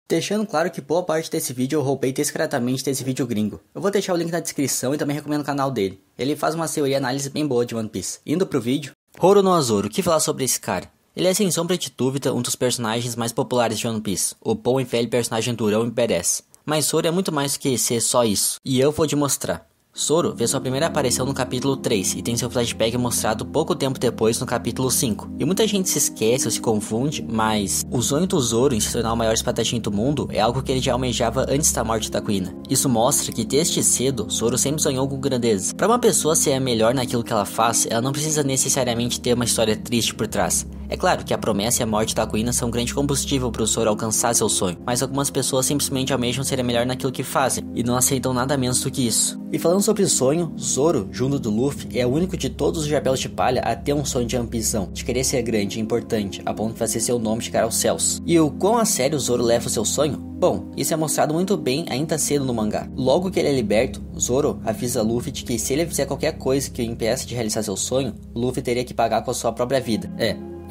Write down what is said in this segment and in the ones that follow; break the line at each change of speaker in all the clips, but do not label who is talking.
Deixando claro que boa parte desse vídeo eu roubei discretamente desse vídeo gringo. Eu vou deixar o link na descrição e também recomendo o canal dele. Ele faz uma teoria e análise bem boa de One Piece. Indo pro vídeo. Roronoa Zoro, o que falar sobre esse cara? Ele é sem sombra de dúvida um dos personagens mais populares de One Piece. O bom e velho personagem durão e badass. Mas Zoro é muito mais do que ser só isso. E eu vou te mostrar. Zoro fez sua primeira aparição no capítulo 3 e tem seu flashback mostrado pouco tempo depois no capítulo 5. E muita gente se esquece ou se confunde, mas o sonho do Zoro em se tornar o maior espadachim do mundo é algo que ele já almejava antes da morte da Kuina. Isso mostra que desde cedo, Zoro sempre sonhou com grandeza. Para uma pessoa ser a melhor naquilo que ela faz, ela não precisa necessariamente ter uma história triste por trás. É claro que a promessa e a morte da Kuina são um grande combustível para o Zoro alcançar seu sonho, mas algumas pessoas simplesmente almejam ser a melhor naquilo que fazem, e não aceitam nada menos do que isso. E falando sobre sonho, Zoro, junto do Luffy, é o único de todos os chapéus de palha a ter um sonho de ambição, de querer ser grande e importante, a ponto de fazer seu nome chegar aos céus. E o quão a sério o Zoro leva o seu sonho? Bom, isso é mostrado muito bem ainda cedo no mangá. Logo que ele é liberto, Zoro avisa Luffy de que se ele fizer qualquer coisa que o impeça de realizar seu sonho, Luffy teria que pagar com a sua própria vida.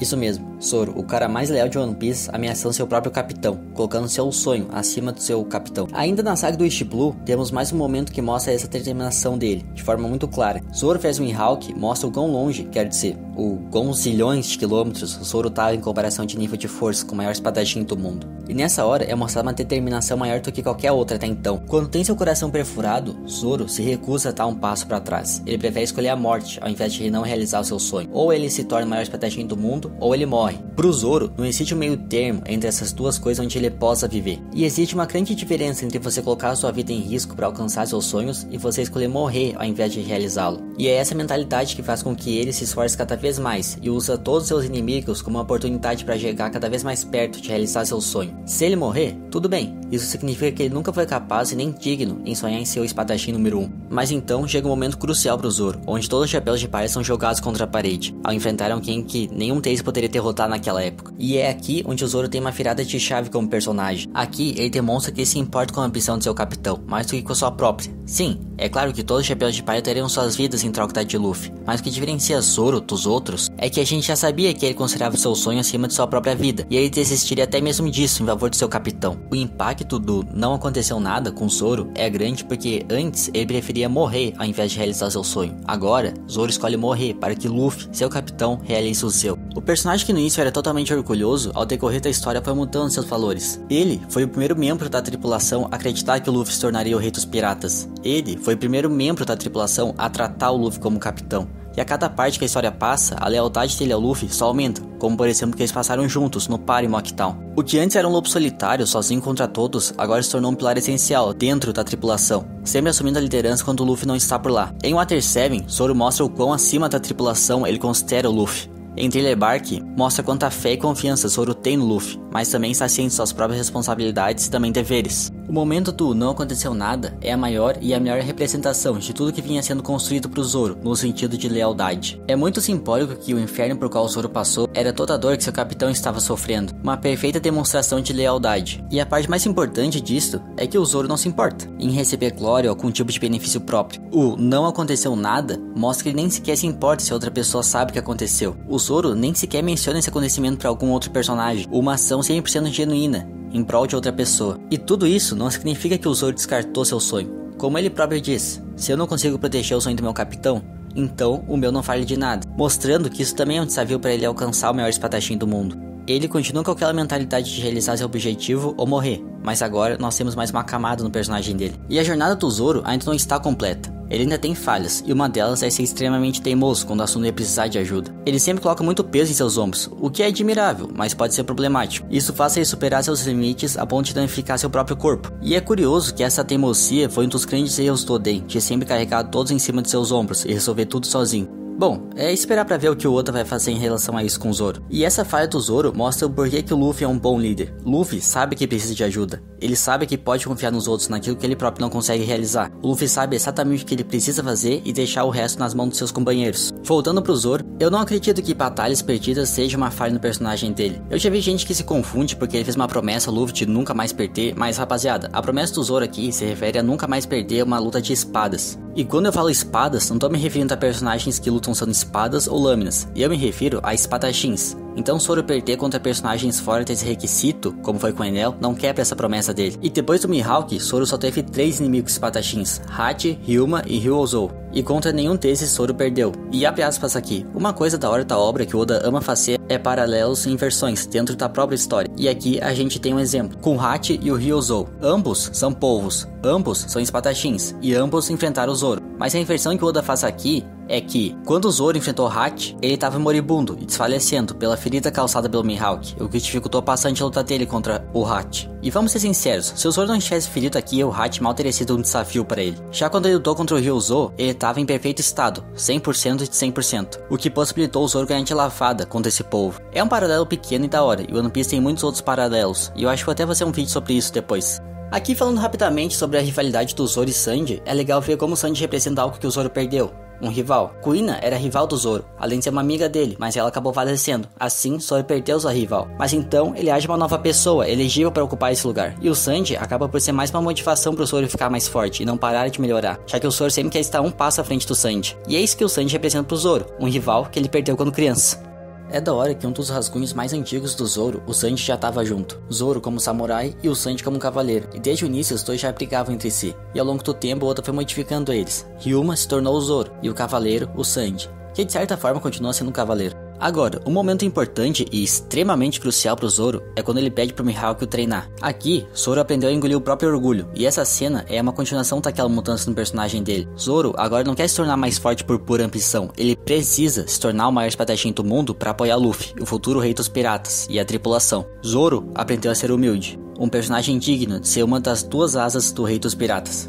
Isso mesmo, Zoro, o cara mais leal de One Piece, ameaçando seu próprio capitão, colocando seu sonho acima do seu capitão. Ainda na saga do East Blue, temos mais um momento que mostra essa determinação dele, de forma muito clara. Zoro faz um Mihawk, mostra o quão longe, quer dizer, o quão zilhões de quilômetros Zoro tá em comparação de nível de força com o maior espadachim do mundo. E nessa hora é mostrada uma determinação maior do que qualquer outra até então. Quando tem seu coração perfurado, Zoro se recusa a dar um passo para trás. Ele prefere escolher a morte, ao invés de não realizar o seu sonho. Ou ele se torna o maior espadachim do mundo, ou ele morre. Pro Zoro, não existe um meio termo entre essas duas coisas onde ele possa viver. E existe uma grande diferença entre você colocar sua vida em risco para alcançar seus sonhos e você escolher morrer ao invés de realizá-lo. E é essa mentalidade que faz com que ele se esforce cada vez mais e usa todos os seus inimigos como uma oportunidade para chegar cada vez mais perto de realizar seu sonho. Se ele morrer, tudo bem. Isso significa que ele nunca foi capaz e nem digno em sonhar em ser o espadachim número 1. Mas então chega um momento crucial pro Zoro, onde todos os chapéus de palha são jogados contra a parede, ao enfrentar alguém que nenhum deles poderia derrotar naquela época. E é aqui onde o Zoro tem uma virada de chave como personagem. Aqui ele demonstra que ele se importa com a ambição de seu capitão, mais do que com a sua própria. Sim, é claro que todos os chapéus de palha teriam suas vidas em troca da de Luffy, mas o que diferencia Zoro dos outros é que a gente já sabia que ele considerava seu sonho acima de sua própria vida, e ele desistiria até mesmo disso em favor de seu capitão. O impacto do não aconteceu nada com Zoro é grande porque antes ele preferia morrer ao invés de realizar seu sonho. Agora, Zoro escolhe morrer para que Luffy, seu capitão, realize o seu. O personagem que no início era totalmente orgulhoso, ao decorrer da história foi mudando seus valores. Ele foi o primeiro membro da tripulação a acreditar que o Luffy se tornaria o rei dos piratas. Ele foi o primeiro membro da tripulação a tratar o Luffy como capitão. E a cada parte que a história passa, a lealdade dele ao Luffy só aumenta, como por exemplo que eles passaram juntos no par em Mocktown. O que antes era um lobo solitário, sozinho contra todos, agora se tornou um pilar essencial dentro da tripulação, sempre assumindo a liderança quando o Luffy não está por lá. Em Water 7, Zoro mostra o quão acima da tripulação ele considera o Luffy. Em Thriller Bark, mostra quanta fé e confiança Zoro tem no Luffy, mas também está ciente de suas próprias responsabilidades e também deveres. O momento do não aconteceu nada é a maior e a melhor representação de tudo que vinha sendo construído pro Zoro, no sentido de lealdade. É muito simbólico que o inferno por qual Zoro passou era toda a dor que seu capitão estava sofrendo, uma perfeita demonstração de lealdade. E a parte mais importante disto é que o Zoro não se importa em receber glória ou algum tipo de benefício próprio. O não aconteceu nada mostra que ele nem sequer se importa se outra pessoa sabe o que aconteceu. O Zoro nem sequer menciona esse acontecimento para algum outro personagem, uma ação 100% genuína, em prol de outra pessoa. E tudo isso não significa que o Zoro descartou seu sonho. Como ele próprio diz, se eu não consigo proteger o sonho do meu capitão, então o meu não vale de nada, mostrando que isso também é um desafio para ele alcançar o maior espadachim do mundo. Ele continua com aquela mentalidade de realizar seu objetivo ou morrer, mas agora nós temos mais uma camada no personagem dele. E a jornada do Zoro ainda não está completa. Ele ainda tem falhas, e uma delas é ser extremamente teimoso quando o assunto é precisar de ajuda. Ele sempre coloca muito peso em seus ombros, o que é admirável, mas pode ser problemático. Isso faz ele superar seus limites a ponto de danificar seu próprio corpo. E é curioso que essa teimosia foi um dos grandes erros do Oden, de sempre carregar todos em cima de seus ombros e resolver tudo sozinho. Bom, é esperar pra ver o que o Oda vai fazer em relação a isso com o Zoro. E essa falha do Zoro mostra o porquê que o Luffy é um bom líder. Luffy sabe que precisa de ajuda. Ele sabe que pode confiar nos outros naquilo que ele próprio não consegue realizar. O Luffy sabe exatamente o que ele precisa fazer e deixar o resto nas mãos dos seus companheiros. Voltando pro Zoro, eu não acredito que batalhas perdidas seja uma falha no personagem dele. Eu já vi gente que se confunde porque ele fez uma promessa ao Luffy de nunca mais perder, mas rapaziada, a promessa do Zoro aqui se refere a nunca mais perder uma luta de espadas. E quando eu falo espadas, não tô me referindo a personagens que lutam usando espadas ou lâminas, e eu me refiro a espadachins. Então Zoro perder contra personagens fora desse requisito, como foi com Enel, não quebra essa promessa dele. E depois do Mihawk, Zoro só teve 3 inimigos espadachins, Hachi, Ryuma e Ryuuzou. E contra nenhum desses Zoro perdeu. E abre aspas aqui, uma coisa da hora da obra que Oda ama fazer é paralelos e inversões dentro da própria história. E aqui a gente tem um exemplo, com o Hachi e o Ryuuzou. Ambos são povos, ambos são espadachins, e ambos enfrentaram o Zoro. Mas a inversão que Oda faz aqui é que, quando o Zoro enfrentou o Hachi, ele estava moribundo e desfalecendo pela ferida causada pelo Mihawk, o que dificultou bastante a luta dele contra o Hachi. E vamos ser sinceros, se o Zoro não tivesse ferido aqui, o Hachi mal teria sido um desafio para ele. Já quando ele lutou contra o Ryuuzou, ele estava em perfeito estado, 100% de 100%, o que possibilitou o Zoro ganhar de lavada contra esse povo. É um paralelo pequeno e da hora, e o One Piece tem muitos outros paralelos, e eu acho que vou até fazer um vídeo sobre isso depois. Aqui falando rapidamente sobre a rivalidade do Zoro e Sanji, é legal ver como Sanji representa algo que o Zoro perdeu. Um rival. Kuina era rival do Zoro, além de ser uma amiga dele, mas ela acabou falecendo. Assim, Zoro perdeu sua rival. Mas então, ele age uma nova pessoa, elegível para ocupar esse lugar. E o Sanji acaba por ser mais uma motivação para o Zoro ficar mais forte e não parar de melhorar, já que o Zoro sempre quer estar um passo à frente do Sanji. E é isso que o Sanji representa pro Zoro, um rival que ele perdeu quando criança. É da hora que um dos rascunhos mais antigos do Zoro, o Sanji já estava junto. Zoro como samurai e o Sanji como cavaleiro. E desde o início os dois já brigavam entre si. E ao longo do tempo o Oda foi modificando eles. Ryuma se tornou o Zoro e o cavaleiro o Sanji, que de certa forma continua sendo um cavaleiro. Agora, um momento importante e extremamente crucial pro Zoro é quando ele pede pro Mihawk o treinar. Aqui, Zoro aprendeu a engolir o próprio orgulho, e essa cena é uma continuação daquela mudança no personagem dele. Zoro agora não quer se tornar mais forte por pura ambição, ele precisa se tornar o maior espadachim do mundo para apoiar Luffy, o futuro rei dos piratas, e a tripulação. Zoro aprendeu a ser humilde, um personagem digno de ser uma das 2 asas do rei dos piratas.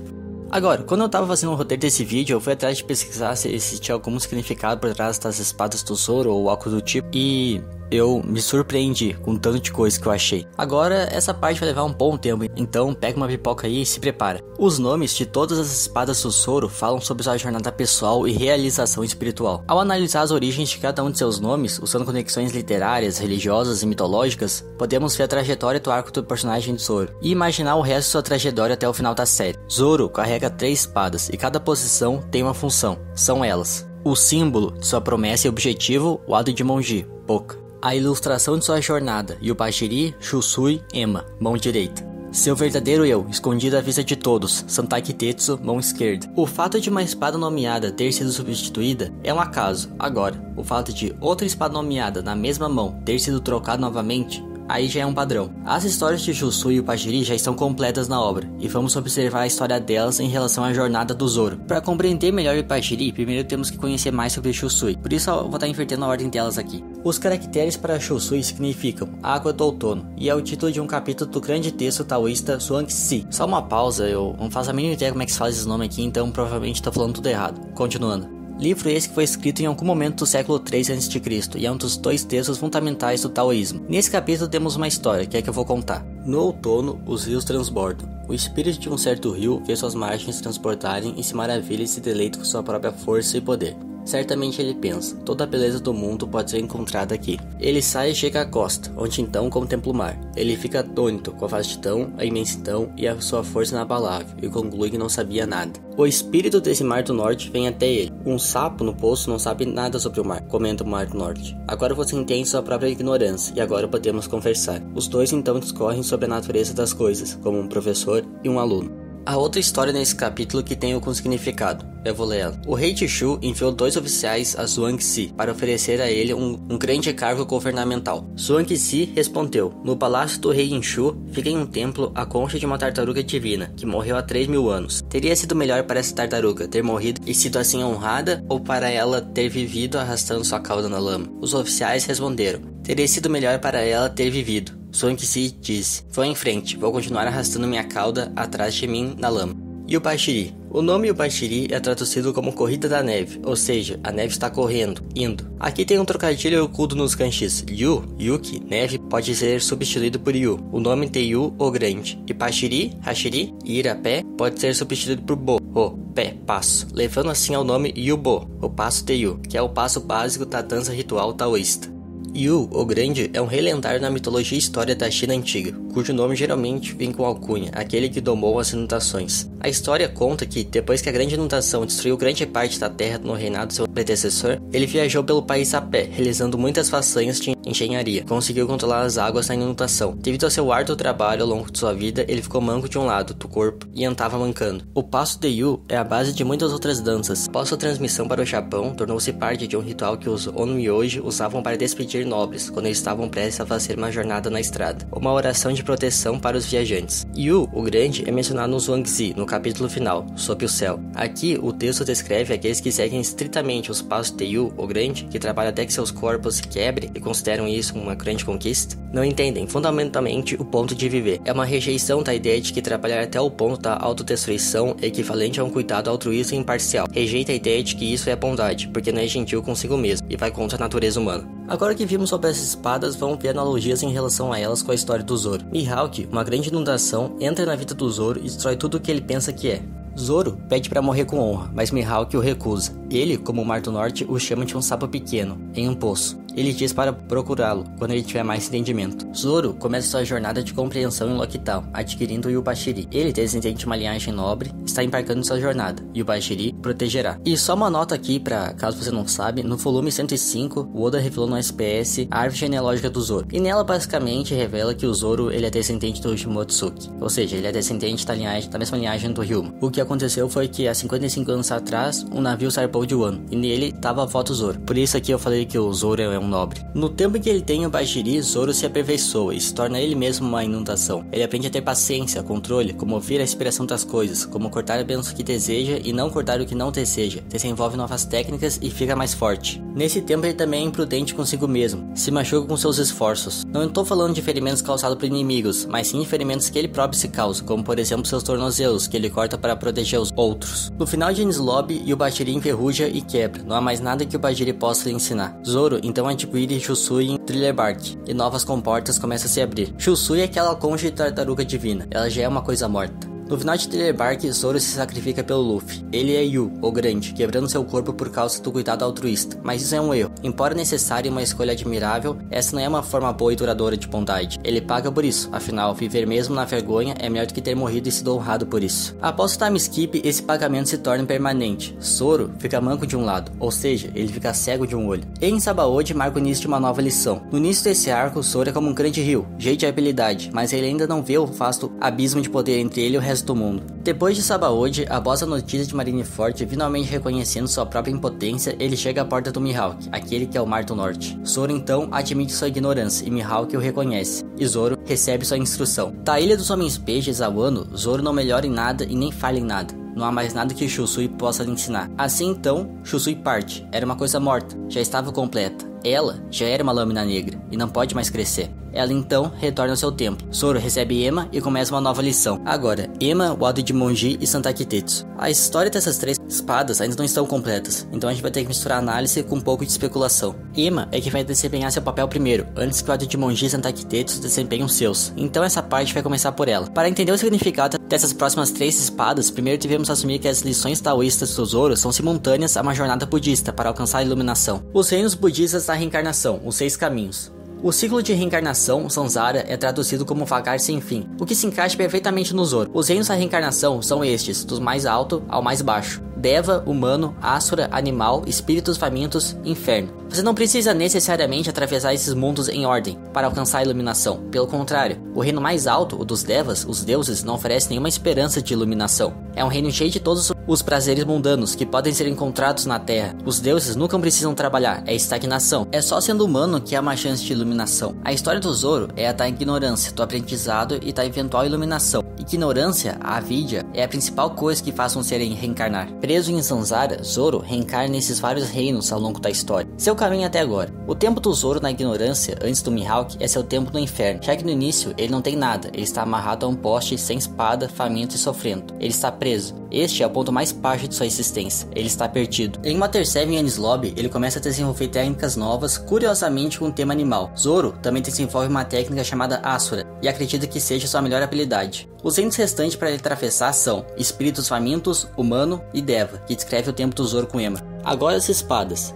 Agora, quando eu tava fazendo o roteiro desse vídeo, eu fui atrás de pesquisar se existia algum significado por trás das espadas do Zoro ou algo do tipo, e eu me surpreendi com tanto de coisa que eu achei. Agora, essa parte vai levar um bom tempo, então pega uma pipoca aí e se prepara. Os nomes de todas as espadas do Zoro falam sobre sua jornada pessoal e realização espiritual. Ao analisar as origens de cada um de seus nomes, usando conexões literárias, religiosas e mitológicas, podemos ver a trajetória do arco do personagem de Zoro e imaginar o resto de sua trajetória até o final da série. Zoro carrega 3 espadas e cada posição tem uma função. São elas: o símbolo de sua promessa e objetivo, o Ado de Monji, boca. A ilustração de sua jornada, Yubashiri, Shusui, Ema, mão direita. Seu verdadeiro eu, escondido à vista de todos, Santai Kitetsu, mão esquerda. O fato de uma espada nomeada ter sido substituída é um acaso. Agora, o fato de outra espada nomeada na mesma mão ter sido trocada novamente, aí já é um padrão. As histórias de Shusui e Pajiri já estão completas na obra, e vamos observar a história delas em relação à jornada do Zoro. Para compreender melhor o Pajiri, primeiro temos que conhecer mais sobre Shusui, por isso eu vou estar invertendo a ordem delas aqui. Os caracteres para Shusui significam Água do Outono, e é o título de um capítulo do grande texto taoísta Zhuangzi. Só uma pausa, eu não faço a mínima ideia como é que se fala esse nome aqui, então provavelmente estou falando tudo errado. Continuando. Livro esse que foi escrito em algum momento do século III a.C. e é um dos 2 textos fundamentais do taoísmo. Nesse capítulo temos uma história, que é que eu vou contar. No outono, os rios transbordam. O espírito de um certo rio vê suas margens transportarem e se maravilha e se deleita com sua própria força e poder. Certamente ele pensa, toda a beleza do mundo pode ser encontrada aqui. Ele sai e chega à costa, onde então contempla o mar. Ele fica atônito com a vastidão, a imensidão e a sua força inabalável, e conclui que não sabia nada. O espírito desse mar do norte vem até ele. Um sapo no poço não sabe nada sobre o mar, comenta o mar do norte. Agora você entende sua própria ignorância, e agora podemos conversar. Os dois então discorrem sobre a natureza das coisas, como um professor e um aluno. Há outra história nesse capítulo que tem algum significado. Eu vou ler ela. O rei Chishu enviou 2 oficiais a Zhuangzi para oferecer a ele um grande cargo governamental. Zhuangzi respondeu: no palácio do rei Inshu fica em um templo a concha de uma tartaruga divina, que morreu há 3.000 anos. Teria sido melhor para essa tartaruga ter morrido e sido assim honrada, ou para ela ter vivido arrastando sua cauda na lama? Os oficiais responderam: teria sido melhor para ela ter vivido. Zhuangzi disse: vou em frente, vou continuar arrastando minha cauda atrás de mim na lama. Yubashiri. O nome Yubashiri é traduzido como corrida da neve, ou seja, a neve está correndo, indo. Aqui tem um trocadilho oculto nos kanjis. Yu, Yuki, neve, pode ser substituído por Yu, o nome Teiyu, o grande. E Pashiri, Hashiri, Ira, pé, pode ser substituído por Bo, o pé, passo, levando assim ao nome Yubo, o passo Teiyu, que é o passo básico da dança ritual taoísta. Yu, o Grande, é um rei lendário na mitologia e história da China antiga, cujo nome geralmente vem com alcunha, aquele que domou as inundações. A história conta que, depois que a grande inundação destruiu grande parte da terra no reinado do seu predecessor, ele viajou pelo país a pé, realizando muitas façanhas de engenharia. Conseguiu controlar as águas na inundação. Devido ao seu árduo trabalho ao longo de sua vida, ele ficou manco de um lado do corpo e andava mancando. O passo de Yu é a base de muitas outras danças. Após sua transmissão para o Japão, tornou-se parte de um ritual que os Onmyoji usavam para despedir nobres, quando eles estavam prestes a fazer uma jornada na estrada. Uma oração de proteção para os viajantes. Yu, o Grande, é mencionado no Zhuangzi, no capítulo final, Sob o Céu. Aqui, o texto descreve aqueles que seguem estritamente os passos de Yu, o Grande, que trabalham até que seus corpos se quebrem e consideram isso uma grande conquista. Não entendem fundamentalmente o ponto de viver. É uma rejeição da ideia de que trabalhar até o ponto da autodestruição é equivalente a um cuidado altruísta e imparcial. Rejeita a ideia de que isso é bondade, porque não é gentil consigo mesmo e vai contra a natureza humana. Agora que vimos sobre essas espadas, vamos ver analogias em relação a elas com a história do Zoro. Mihawk, uma grande inundação, entra na vida do Zoro e destrói tudo o que ele pensa que é. Zoro pede para morrer com honra, mas Mihawk o recusa. Ele, como o Mar do Norte, o chama de um sapo pequeno, em um poço. Ele diz para procurá-lo, quando ele tiver mais entendimento. Zoro começa sua jornada de compreensão em Lokital, adquirindo o Yubashiri. Ele, descendente de uma linhagem nobre, está embarcando sua jornada, e o Yubashiri protegerá. E só uma nota aqui, para caso você não sabe, no volume 105, o Oda revelou no SPS a árvore genealógica do Zoro. E nela, basicamente, revela que o Zoro ele é descendente do Shimotsuki. Ou seja, ele é descendente da mesma linhagem do Ryuma. O que aconteceu foi que, há 55 anos atrás, um navio zarpou de Wano, e nele estava a foto do Zoro. Por isso aqui eu falei que o Zoro é um nobre. No tempo em que ele tem o Bashiri, Zoro se aperfeiçoa e se torna ele mesmo uma inundação. Ele aprende a ter paciência, controle, como ouvir a inspiração das coisas, como cortar apenas o que deseja e não cortar o que não deseja, desenvolve novas técnicas e fica mais forte. Nesse tempo ele também é imprudente consigo mesmo, se machuca com seus esforços. Não estou falando de ferimentos causados por inimigos, mas sim de ferimentos que ele próprio se causa, como por exemplo seus tornozelos, que ele corta para proteger os outros. No final de Enies Lobby, o Bashiri enferruja e quebra, não há mais nada que o Bashiri possa lhe ensinar. Zoro então adquire Shusui em Thriller Bark, e novas comportas começam a se abrir. Shusui é aquela concha de tartaruga divina, ela já é uma coisa morta. No final de Thriller Bark, Zoro se sacrifica pelo Luffy. Ele é Yu, o Grande, quebrando seu corpo por causa do cuidado altruísta. Mas isso é um erro. Embora necessária uma escolha admirável, essa não é uma forma boa e duradoura de bondade. Ele paga por isso, afinal, viver mesmo na vergonha é melhor do que ter morrido e sido honrado por isso. Após o time skip, esse pagamento se torna permanente. Zoro fica manco de um lado, ou seja, ele fica cego de um olho. E em Sabaody marca o início de uma nova lição. No início desse arco, Zoro é como um grande rio, cheio de habilidade, mas ele ainda não vê o vasto abismo de poder entre ele e o resto do mundo. Depois de Sabaody, após a notícia de Marineford finalmente reconhecendo sua própria impotência, ele chega à porta do Mihawk, aquele que é o Mar do Norte. Zoro então admite sua ignorância e Mihawk o reconhece, e Zoro recebe sua instrução. Da Ilha dos Homens Peixes a Wano, Zoro não melhora em nada e nem falha em nada. Não há mais nada que Shusui possa lhe ensinar. Assim então, Shusui parte. Era uma coisa morta, já estava completa. Ela já era uma lâmina negra e não pode mais crescer. Ela então retorna ao seu templo. Zoro recebe Ema e começa uma nova lição. Agora, Ema, Wado de Monji e Santa Kitetsu. A história dessas três espadas ainda não estão completas, então a gente vai ter que misturar análise com um pouco de especulação. Ema é que vai desempenhar seu papel primeiro, antes que o Wado de Monji e Santa Kitetsu desempenhem os seus. Então essa parte vai começar por ela. Para entender o significado dessas próximas três espadas, primeiro devemos assumir que as lições taoístas do Zoro são simultâneas a uma jornada budista para alcançar a iluminação. Os reinos budistas da reencarnação, os 6 caminhos. O ciclo de reencarnação, Samsara, é traduzido como vagar sem fim, o que se encaixa perfeitamente no Zoro. Os reinos da reencarnação são estes, do mais alto ao mais baixo. Deva, humano, Asura, animal, espíritos famintos, inferno. Você não precisa necessariamente atravessar esses mundos em ordem para alcançar a iluminação. Pelo contrário, o reino mais alto, o dos Devas, os deuses, não oferece nenhuma esperança de iluminação. É um reino cheio de todos os prazeres mundanos que podem ser encontrados na Terra. Os deuses nunca precisam trabalhar, é estagnação. É só sendo humano que há uma chance de iluminação. A história do Zoro é a da ignorância, do aprendizado e da eventual iluminação. Ignorância, a avidya, é a principal coisa que faz um ser reencarnar. Preso em Samsara, Zoro reencarna nesses vários reinos ao longo da história. Seu caminho até agora. O tempo do Zoro na ignorância, antes do Mihawk, é seu tempo no inferno, já que no início ele não tem nada, ele está amarrado a um poste sem espada, faminto e sofrendo. Ele está preso. Este é o ponto mais baixo de sua existência. Ele está perdido. Em Water 7 Enies Lobby, ele começa a desenvolver técnicas novas, curiosamente com o tema animal. Zoro também desenvolve uma técnica chamada Asura, e acredita que seja sua melhor habilidade. Os reinos restantes para ele atravessar são espíritos famintos, humano e Deva, que descreve o tempo do Zoro com Ema. Agora as espadas.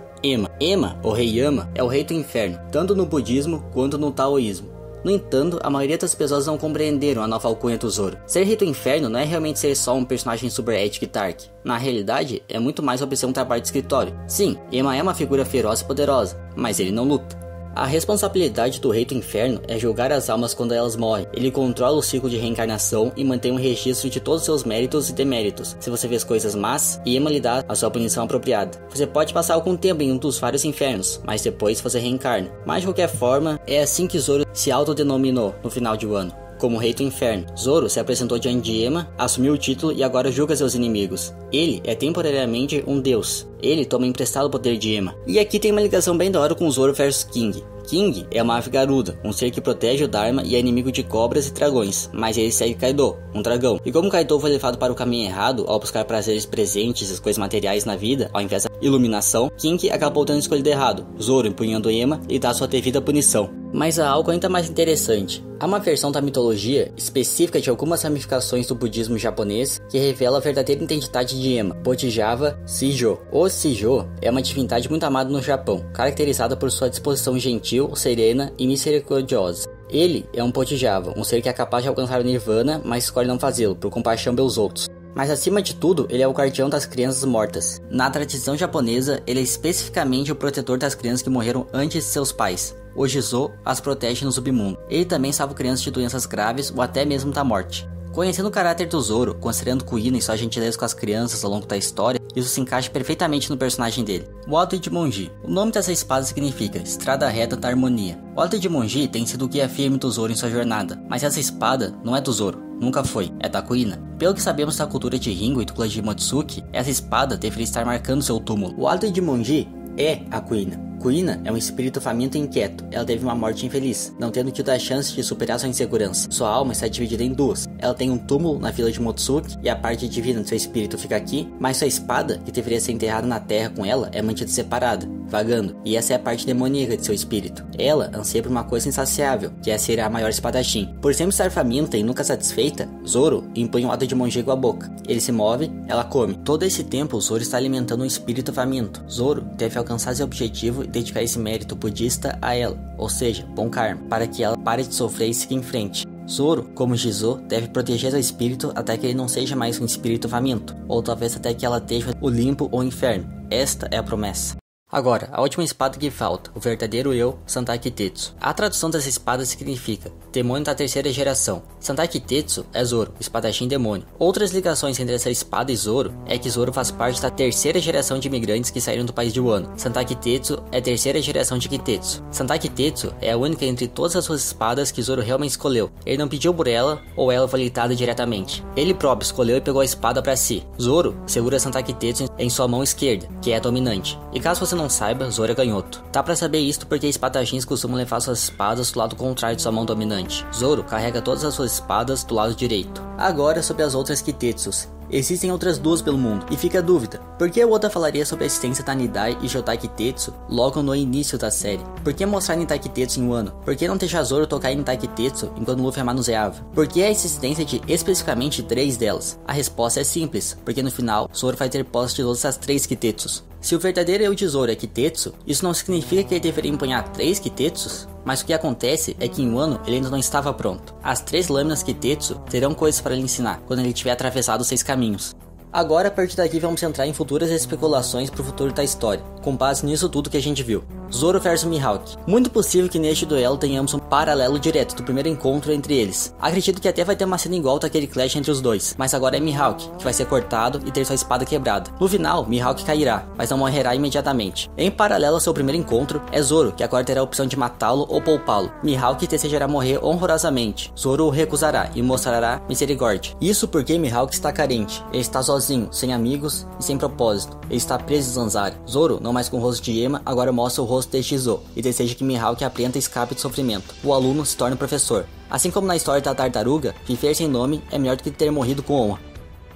Ema, o rei Yama, é o rei do inferno, tanto no budismo quanto no taoísmo. No entanto, a maioria das pessoas não compreenderam a nova alcunha do Zoro. Ser Rei do Inferno não é realmente ser só um personagem super ético e dark. Na realidade, é muito mais sobre ser um trabalho de escritório. Sim, Ema é uma figura feroz e poderosa, mas ele não luta. A responsabilidade do Rei do Inferno é julgar as almas quando elas morrem. Ele controla o ciclo de reencarnação e mantém um registro de todos os seus méritos e deméritos. Se você fez coisas más, Ema lhe dá a sua punição apropriada. Você pode passar algum tempo em um dos vários infernos, mas depois você reencarna. Mas de qualquer forma, é assim que Zoro se autodenominou no final de um ano, como Rei do Inferno. Zoro se apresentou diante de Ema, assumiu o título e agora julga seus inimigos. Ele é temporariamente um deus. Ele toma emprestado o poder de Ema. E aqui tem uma ligação bem da hora com Zoro vs King. King é uma ave garuda, um ser que protege o Dharma e é inimigo de cobras e dragões, mas ele segue Kaido, um dragão. E como Kaido foi levado para o caminho errado ao buscar prazeres presentes e coisas materiais na vida, ao invés da iluminação, King acabou tendo escolhido errado, Zoro empunhando Ema e dá sua devida punição. Mas há algo ainda mais interessante. Há uma versão da mitologia específica de algumas ramificações do budismo japonês que revela a verdadeira identidade de Ema, Bodhisattva Shijo. O Shijo é uma divindade muito amada no Japão, caracterizada por sua disposição gentil, serena e misericordiosa. Ele é um Bodhisattva, um ser que é capaz de alcançar o Nirvana, mas escolhe não fazê-lo, por compaixão pelos outros. Mas acima de tudo, ele é o guardião das crianças mortas. Na tradição japonesa, ele é especificamente o protetor das crianças que morreram antes de seus pais. O Jizo as protege no submundo. Ele também salva crianças de doenças graves ou até mesmo da morte. Conhecendo o caráter do Zoro, considerando Kuina e sua gentileza com as crianças ao longo da história, isso se encaixa perfeitamente no personagem dele. O Alto Ichimonji. O nome dessa espada significa Estrada Reta da Harmonia. O Alto Ichimonji tem sido o guia firme do Zoro em sua jornada, mas essa espada não é do Zoro, nunca foi, é da Kuina. Pelo que sabemos da cultura de Ringo e do clã de Motsuki, essa espada deveria estar marcando seu túmulo. O Alto Ichimonji é a Kuina. Kuina é um espírito faminto e inquieto. Ela teve uma morte infeliz, não tendo tido a chance de superar sua insegurança. Sua alma está dividida em duas. Ela tem um túmulo na vila de Motsuki e a parte divina de seu espírito fica aqui, mas sua espada, que deveria ser enterrada na terra com ela, é mantida separada, vagando. E essa é a parte demoníaca de seu espírito. Ela anseia por uma coisa insaciável, que é ser a maior espadachim. Por sempre estar faminta e nunca satisfeita, Zoro impõe um ato de monge com a boca. Ele se move, ela come. Todo esse tempo, Zoro está alimentando um espírito faminto. Zoro deve alcançar seu objetivo e dedicar esse mérito budista a ela, ou seja, bom karma, para que ela pare de sofrer e siga em frente. Zoro, como Jizo, deve proteger seu espírito até que ele não seja mais um espírito faminto, ou talvez até que ela esteja o limpo ou inferno. Esta é a promessa. Agora, a última espada que falta, o verdadeiro eu, Santaki Tetsu. A tradução dessa espada significa demônio da terceira geração. Santaki Tetsu é Zoro, o espadachim demônio. Outras ligações entre essa espada e Zoro é que Zoro faz parte da terceira geração de imigrantes que saíram do país de Wano. Santaki Tetsu é a terceira geração de Kitetsu. Santaki Tetsu é a única entre todas as suas espadas que Zoro realmente escolheu. Ele não pediu por ela ou ela foi litada diretamente. Ele próprio escolheu e pegou a espada para si. Zoro segura Santaki Tetsu em sua mão esquerda, que é a dominante. E caso você não saiba, Zoro é canhoto. Dá pra saber isto porque espadachins costumam levar suas espadas do lado contrário de sua mão dominante. Zoro carrega todas as suas espadas do lado direito. Agora sobre as outras Kitetsus. Existem outras duas pelo mundo, e fica a dúvida, por que o Oda falaria sobre a existência da Nidai e Jotai Kitetsu logo no início da série? Por que mostrar Nidai Kitetsu em Wano? Por que não deixar Zoro tocar em Nidai Kitetsu enquanto Luffy a manuseava? Por que a existência de especificamente 3 delas? A resposta é simples, porque no final, Zoro vai ter posse de todas as 3 Kitetsus. Se o verdadeiro eu de Zoro é Kitetsu, isso não significa que ele deveria empunhar 3 Kitetsus? Mas o que acontece é que em Wano ele ainda não estava pronto. As 3 lâminas Kitetsu terão coisas para lhe ensinar quando ele tiver atravessado os 6 caminhos. Agora, a partir daqui, vamos entrar em futuras especulações pro futuro da história, com base nisso tudo que a gente viu. Zoro vs Mihawk. Muito possível que neste duelo tenhamos um paralelo direto do primeiro encontro entre eles. Acredito que até vai ter uma cena igual daquele clash entre os dois, mas agora é Mihawk, que vai ser cortado e ter sua espada quebrada. No final, Mihawk cairá, mas não morrerá imediatamente. Em paralelo ao seu primeiro encontro, é Zoro, que agora terá a opção de matá-lo ou poupá-lo. Mihawk desejará morrer honrosamente. Zoro o recusará e mostrará misericórdia. Isso porque Mihawk está carente, ele está sozinho, sem amigos e sem propósito. Ele está preso em Zanzara. Zoro, não mais com o rosto de Ema, agora mostra o rosto de Shizo e deseja que Mihawk aprenda e escape de sofrimento. O aluno se torna professor. Assim como na história da tartaruga, viver sem nome é melhor do que ter morrido com honra.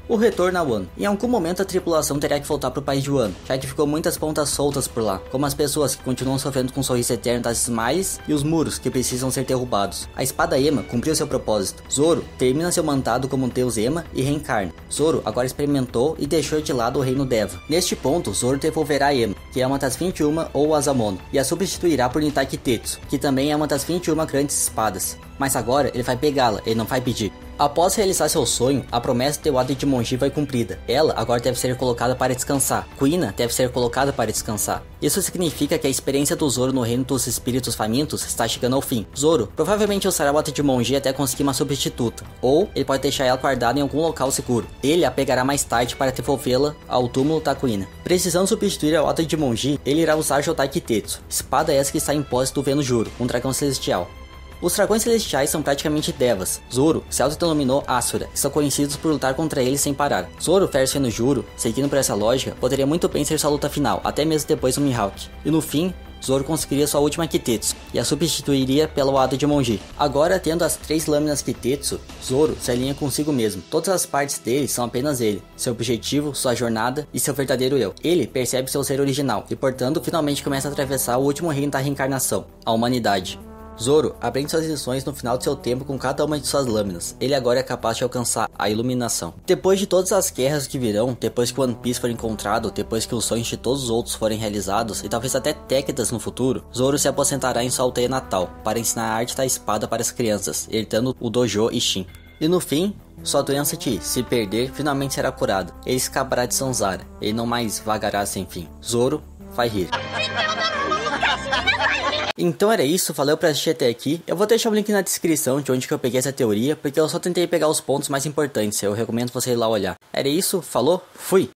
O retorno a Wano. Em algum momento a tripulação terá que voltar para o país de Wano, já que ficou muitas pontas soltas por lá, como as pessoas que continuam sofrendo com o sorriso eterno das Smiles e os muros que precisam ser derrubados. A espada Ema cumpriu seu propósito. Zoro termina seu mandato como Deus Ema e reencarna. Zoro agora experimentou e deixou de lado o reino Deva. Neste ponto, Zoro devolverá Ema, que é uma das 21 ou Asamono, e a substituirá por Nitaki Tetsu, que também é uma das 21 grandes espadas. Mas agora ele vai pegá-la, ele não vai pedir. Após realizar seu sonho, a promessa de Wada Ichimonji foi cumprida. Ela agora deve ser colocada para descansar. Kuina deve ser colocada para descansar. Isso significa que a experiência do Zoro no reino dos espíritos famintos está chegando ao fim. Zoro provavelmente usará Wada Ichimonji até conseguir uma substituta, ou ele pode deixar ela guardada em algum local seguro. Ele a pegará mais tarde para devolvê-la ao túmulo da Kuina. Precisando substituir a Wada Ichimonji, ele irá usar Jotaki Tetsu, espada essa que está em posse do Veno Juro, um dragão celestial. Os dragões celestiais são praticamente devas. Zoro se autodenominou Asura e são conhecidos por lutar contra eles sem parar. Zoro versus Veno Juro, seguindo por essa lógica, poderia muito bem ser sua luta final, até mesmo depois do Mihawk. E no fim, Zoro conseguiria sua última Kitetsu e a substituiria pela Wada Ichimonji. Agora, tendo as 3 lâminas Kitetsu, Zoro se alinha consigo mesmo. Todas as partes dele são apenas ele, seu objetivo, sua jornada e seu verdadeiro eu. Ele percebe seu ser original e, portanto, finalmente começa a atravessar o último reino da reencarnação, a humanidade. Zoro aprende suas lições no final de seu tempo com cada uma de suas lâminas. Ele agora é capaz de alcançar a iluminação. Depois de todas as guerras que virão, depois que o One Piece for encontrado, depois que os sonhos de todos os outros forem realizados, e talvez até décadas no futuro, Zoro se aposentará em sua aldeia natal, para ensinar a arte da espada para as crianças, herdando o Dojo Isshin. E no fim, sua doença de se perder finalmente será curada. Ele escapará de Sanzara, ele não mais vagará sem fim. Zoro vai rir. Então era isso, valeu por assistir até aqui. Eu vou deixar o link na descrição de onde que eu peguei essa teoria, porque eu só tentei pegar os pontos mais importantes, eu recomendo você ir lá olhar. Era isso, falou, fui!